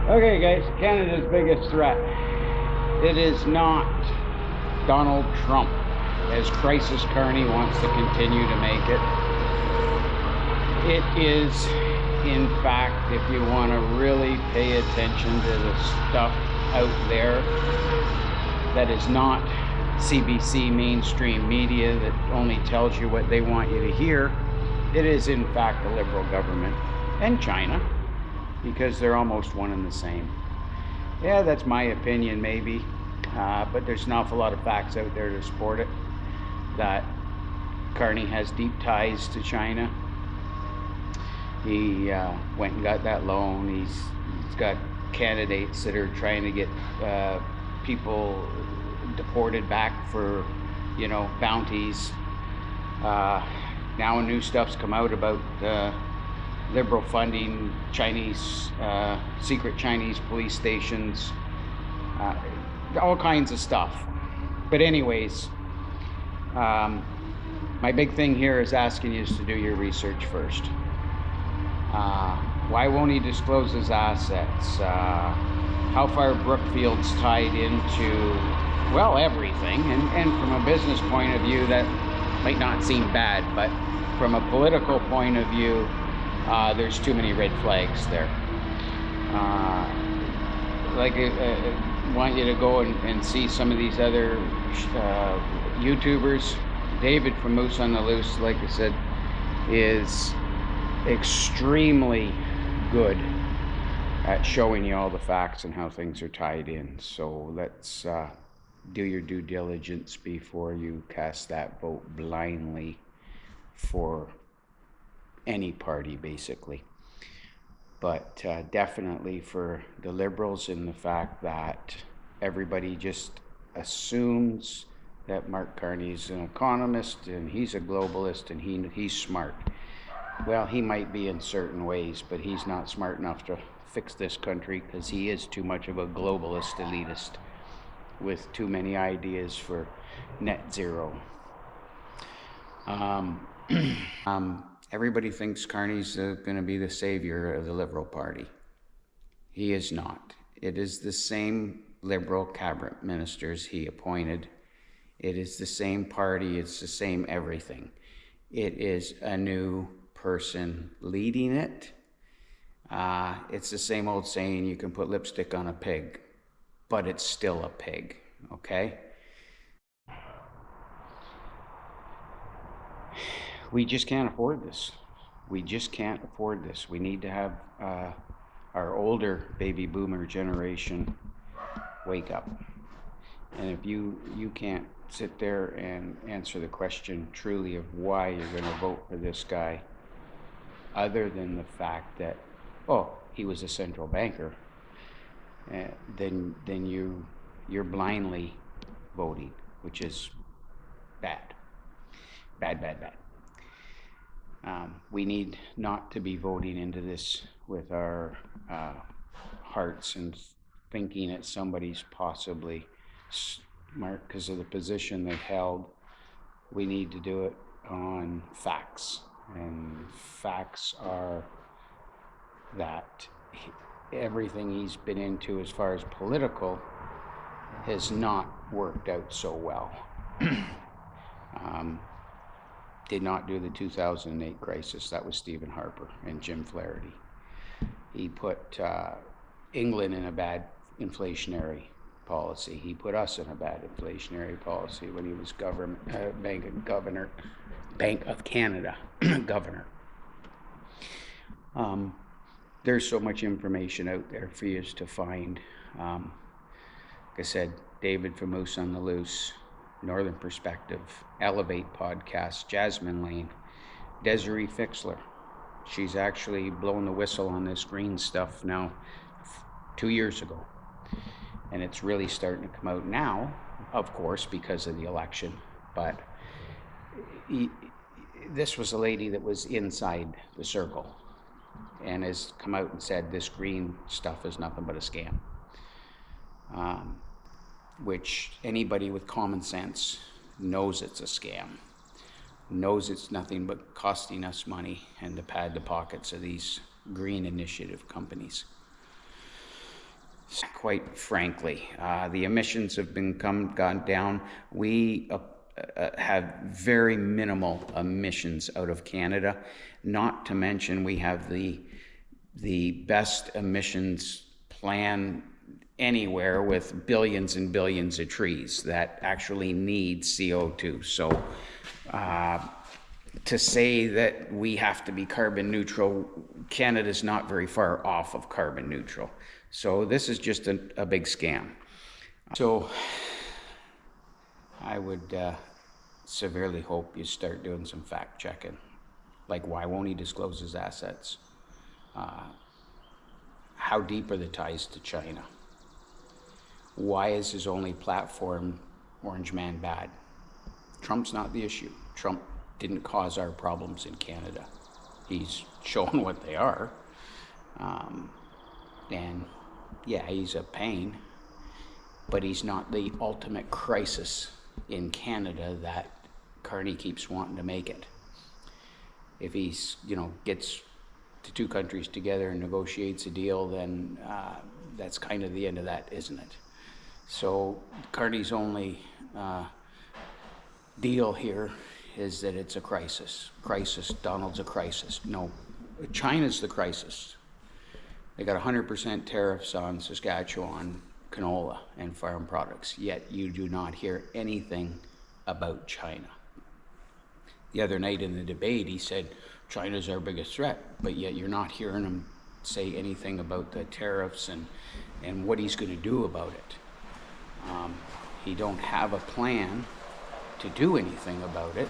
Okay, guys, Canada's biggest threat. It is not Donald Trump, as Crisis Carney wants to continue to make it. It is, in fact, if you want to really pay attention to the stuff out there that is not CBC mainstream media that only tells you what they want you to hear, it is, in fact, the Liberal government and China, because they're almost one and the same. Yeah, that's my opinion, maybe, but there's an awful lot of facts out there to support it. That Carney has deep ties to China. He went and got that loan. He's got candidates that are trying to get people deported back for, bounties. Now new stuff's come out about Liberal funding Chinese, secret Chinese police stations, all kinds of stuff. But anyways, my big thing here is asking you to do your research first. Why won't he disclose his assets? How far Brookfield's tied into, well, everything. And from a business point of view, that might not seem bad, but from a political point of view, there's too many red flags there. I want you to go and see some of these other YouTubers. David from Moose on the Loose, like I said, is extremely good at showing you all the facts and how things are tied in. So let's do your due diligence before you cast that vote blindly for any party, basically. But definitely for the Liberals, in the fact that everybody just assumes that Mark Carney's an economist and he's a globalist and he's smart. Well, he might be in certain ways, but he's not smart enough to fix this country, because he is too much of a globalist elitist with too many ideas for net zero. Everybody thinks Carney's going to be the savior of the Liberal Party. He is not. It is the same Liberal cabinet ministers he appointed. It is the same party. It's the same everything. It is a new person leading it. It's the same old saying, you can put lipstick on a pig, but it's still a pig, okay? We just can't afford this. We just can't afford this. We need to have our older baby boomer generation wake up. And if you can't sit there and answer the question truly of why you're going to vote for this guy, other than the fact that, he was a central banker, then you're blindly voting, which is bad. Bad. We need not to be voting into this with our hearts and thinking that somebody's possibly smart because of the position they've held. We need to do it on facts. And facts are that everything he's been into as far as political has not worked out so well. Did not do the 2008 crisis. That was Stephen Harper and Jim Flaherty. He put England in a bad inflationary policy. He put us in a bad inflationary policy when he was Bank of Canada governor. There's so much information out there for you to find. Like I said, David from Moose on the Loose, Northern Perspective, Elevate Podcast, Jasmine Laine, Desiree Fixler. She's actually blown the whistle on this green stuff now 2 years ago. And it's really starting to come out now, of course, because of the election. But this was a lady that was inside the circle and has come out and said this green stuff is nothing but a scam. Which anybody with common sense knows it's a scam, knows it's nothing but costing us money and to pad the pockets of these green initiative companies. quite frankly. The emissions have gone down. We have very minimal emissions out of Canada. Not to mention we have the best emissions plan anywhere, with billions and billions of trees that actually need CO2. So to say that we have to be carbon neutral, Canada's not very far off of carbon neutral. So this is just a big scam. So I would severely hope you start doing some fact checking. Like, why won't he disclose his assets? How deep are the ties to China? Why is his only platform Orange Man bad? Trump's not the issue. Trump didn't cause our problems in Canada. He's shown what they are. And yeah, he's a pain, but he's not the ultimate crisis in Canada that Carney keeps wanting to make it. If he's, gets the two countries together and negotiates a deal, then that's kind of the end of that, isn't it? So Carney's only deal here is that it's a crisis. Donald's a crisis. No, China's the crisis. They got 100% tariffs on Saskatchewan canola and farm products, yet you do not hear anything about China. The other night in the debate, he said, China's our biggest threat, but yet you're not hearing him say anything about the tariffs and what he's going to do about it. He don't have a plan to do anything about it,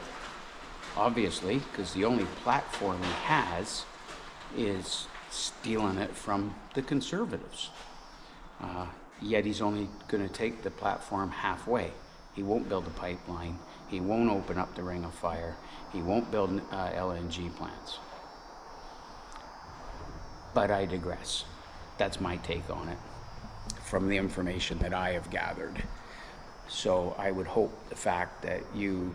obviously, because the only platform he has is stealing it from the Conservatives. Yet he's only going to take the platform halfway. He won't build a pipeline. He won't open up the Ring of Fire. He won't build LNG plants. But I digress. That's my take on it from the information that I have gathered. So I would hope the fact that you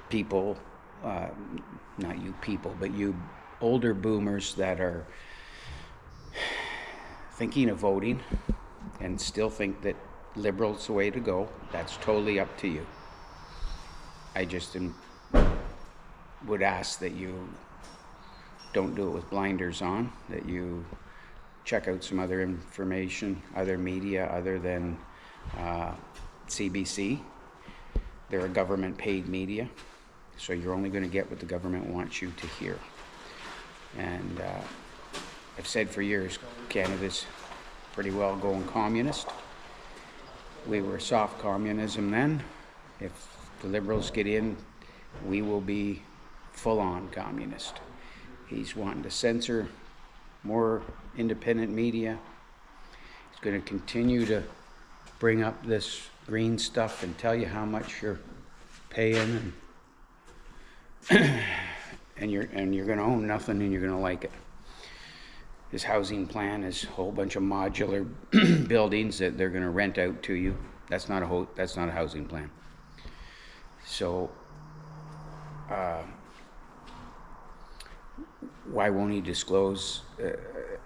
people, not you people, but you older boomers that are thinking of voting and still think that Liberal's the way to go, that's totally up to you. I just would ask that you don't do it with blinders on, that you check out some other information, other media other than CBC. They're a government paid media, so you're only going to get what the government wants you to hear. And I've said for years, Canada's pretty well going communist. We were soft communism then. If the Liberals get in, we will be full-on communist. He's wanting to censor more independent media. He's going to continue to bring up this green stuff and tell you how much you're paying, and you're going to own nothing, and you're going to like it. His housing plan is a whole bunch of modular buildings that they're going to rent out to you. That's not a housing plan. So why won't he disclose?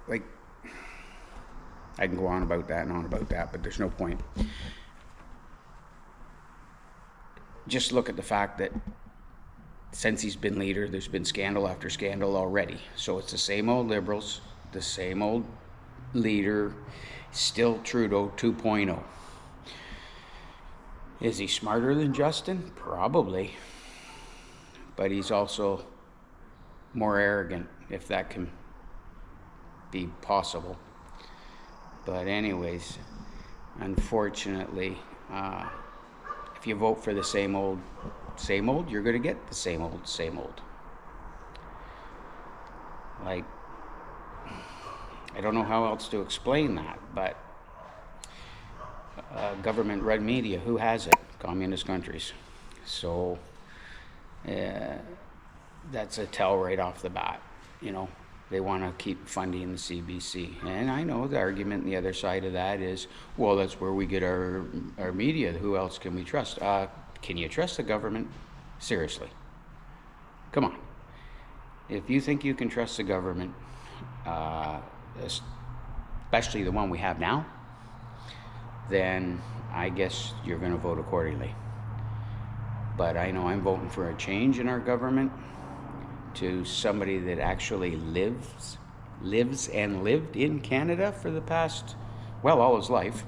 I can go on about that and on about that, but there's no point. Just look at the fact that since he's been leader, there's been scandal after scandal already. So it's the same old Liberals, the same old leader, still Trudeau 2.0. Is he smarter than Justin? Probably. But he's also more arrogant, if that can be possible. But anyways, unfortunately, if you vote for the same old, you're going to get the same old. Like, I don't know how else to explain that, but government-run media, who has it? Communist countries. So that's a tell right off the bat, They want to keep funding the CBC. And I know the argument on the other side of that is, well, that's where we get our media. Who else can we trust? Can you trust the government? Seriously. Come on. If you think you can trust the government, especially the one we have now, then I guess you're going to vote accordingly. But I know I'm voting for a change in our government to somebody that actually lives and lived in Canada for the past, well, all his life.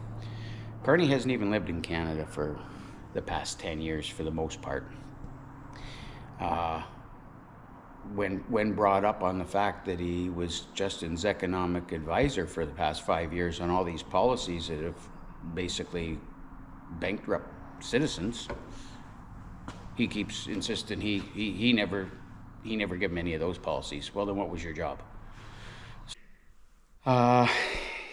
Carney hasn't even lived in Canada for the past 10 years for the most part. When brought up on the fact that he was Justin's economic advisor for the past 5 years on all these policies that have basically bankrupt citizens, he keeps insisting he never gave him any of those policies. Well, then what was your job?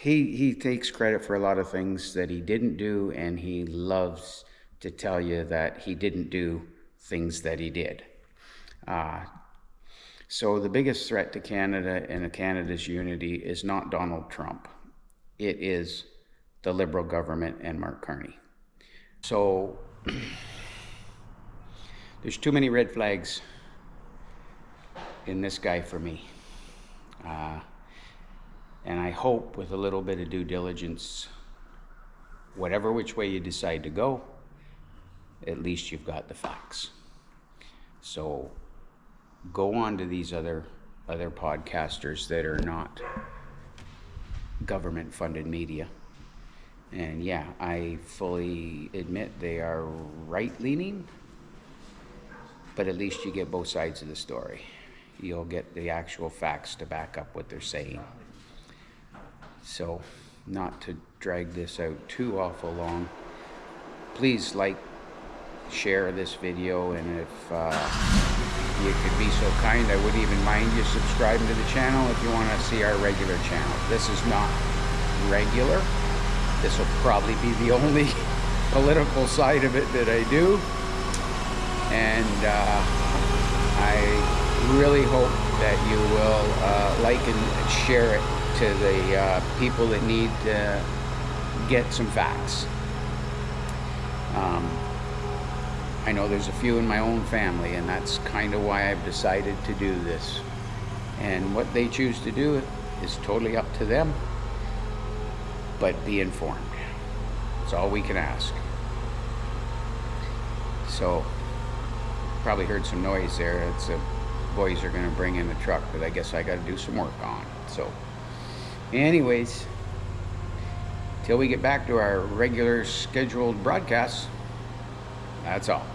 He takes credit for a lot of things that he didn't do, and he loves to tell you that he didn't do things that he did. So the biggest threat to Canada and Canada's unity is not Donald Trump. It is the Liberal government and Mark Carney. So there's too many red flags in this guy for me. And I hope with a little bit of due diligence, whatever which way you decide to go, at least you've got the facts. So go on to these other podcasters that are not government funded media. And yeah, I fully admit they are right leaning, but at least you get both sides of the story. You'll get the actual facts to back up what they're saying. So, not to drag this out too awful long, please like, share this video, and if you could be so kind, I wouldn't even mind you subscribing to the channel if you want to see our regular channel. This is not regular. This will probably be the only political side of it that I do. And I really hope that you will like and share it to the people that need to get some facts. I know there's a few in my own family, and that's kind of why I've decided to do this. And what they choose to do is totally up to them, but be informed. That's all we can ask. So, probably heard some noise there. It's the boys are going to bring in a truck that I guess I got to do some work on. So, anyways, till we get back to our regular scheduled broadcasts, that's all.